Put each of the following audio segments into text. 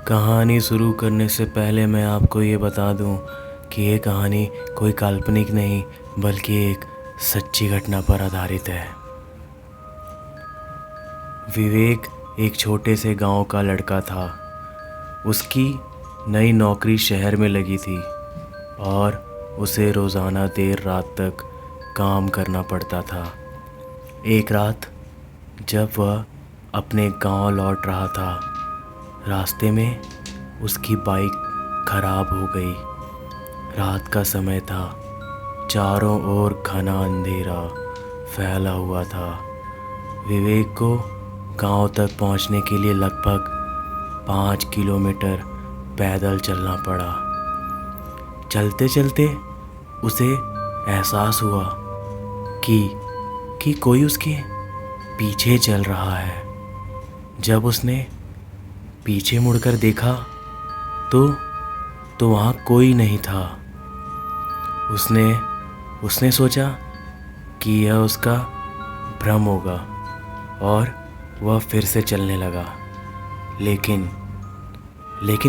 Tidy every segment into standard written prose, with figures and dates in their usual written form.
कहानी शुरू करने से पहले मैं आपको ये बता दूं कि ये कहानी कोई काल्पनिक नहीं बल्कि एक सच्ची घटना पर आधारित है। विवेक एक छोटे से गांव का लड़का था। उसकी नई नौकरी शहर में लगी थी और उसे रोज़ाना देर रात तक काम करना पड़ता था। एक रात जब वह अपने गांव लौट रहा था, रास्ते में उसकी बाइक खराब हो गई। रात का समय था, चारों ओर घना अंधेरा फैला हुआ था। विवेक को गांव तक पहुंचने के लिए लगभग 5 किलोमीटर पैदल चलना पड़ा। चलते चलते उसे एहसास हुआ कि कोई उसके पीछे चल रहा है। जब उसने पीछे मुड़कर देखा तो वहाँ कोई नहीं था। उसने सोचा कि यह उसका भ्रम होगा और वह फिर से चलने लगा। लेकिन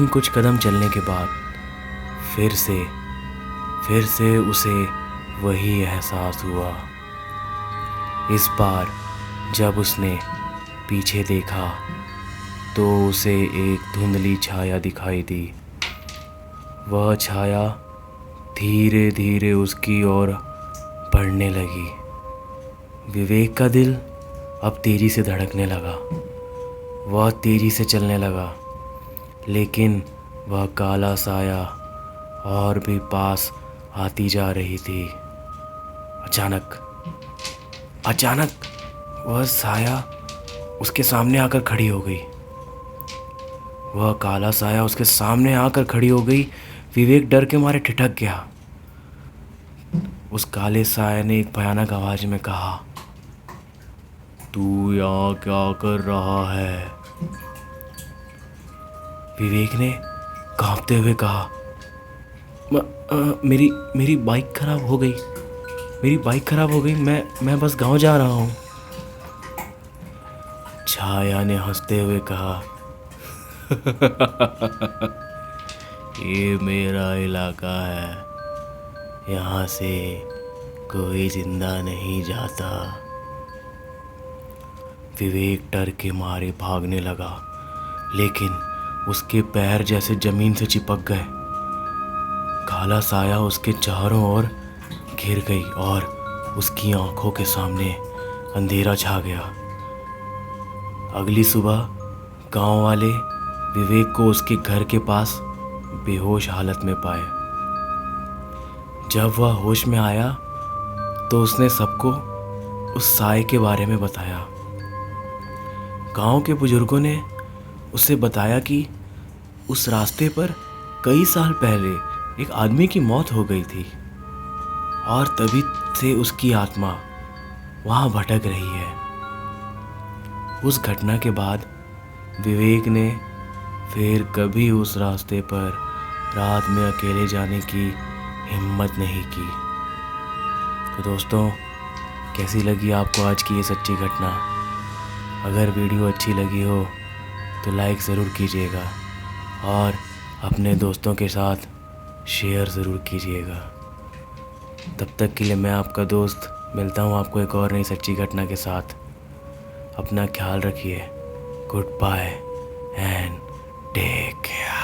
कुछ कदम चलने के बाद फिर से उसे वही एहसास हुआ। इस बार जब उसने पीछे देखा तो उसे एक धुंधली छाया दिखाई दी। वह छाया धीरे धीरे उसकी ओर बढ़ने लगी। विवेक का दिल अब तेजी से धड़कने लगा। वह तेजी से चलने लगा, लेकिन वह काला साया और भी पास आती जा रही थी। अचानक वह साया उसके सामने आकर खड़ी हो गई। वह काला साया उसके सामने आकर खड़ी हो गई। विवेक डर के मारे ठिठक गया। उस काले साया ने एक भयानक आवाज में कहा, "तू यहाँ क्या कर रहा है?" विवेक ने कांपते हुए कहा, मेरी बाइक खराब हो गई। मैं बस गांव जा रहा हूँ। छाया ने हंसते हुए कहा, ये मेरा इलाका है, यहाँ से कोई जिंदा नहीं जाता। विवेक डर के मारे भागने लगा, लेकिन उसके पैर जैसे जमीन से चिपक गए। काला साया उसके चारों ओर घिर गई और उसकी आंखों के सामने अंधेरा छा गया। अगली सुबह गांव वाले विवेक को उसके घर के पास बेहोश हालत में पाए। जब वह होश में आया तो उसने सबको उस साए के बारे में बताया। गांव के बुजुर्गों ने उसे बताया कि उस रास्ते पर कई साल पहले एक आदमी की मौत हो गई थी और तभी से उसकी आत्मा वहाँ भटक रही है। उस घटना के बाद विवेक ने फिर कभी उस रास्ते पर रात में अकेले जाने की हिम्मत नहीं की। तो दोस्तों, कैसी लगी आपको आज की ये सच्ची घटना? अगर वीडियो अच्छी लगी हो तो लाइक ज़रूर कीजिएगा और अपने दोस्तों के साथ शेयर ज़रूर कीजिएगा। तब तक के लिए मैं आपका दोस्त मिलता हूँ आपको एक और नई सच्ची घटना के साथ। अपना ख्याल रखिए। Goodbye and take care.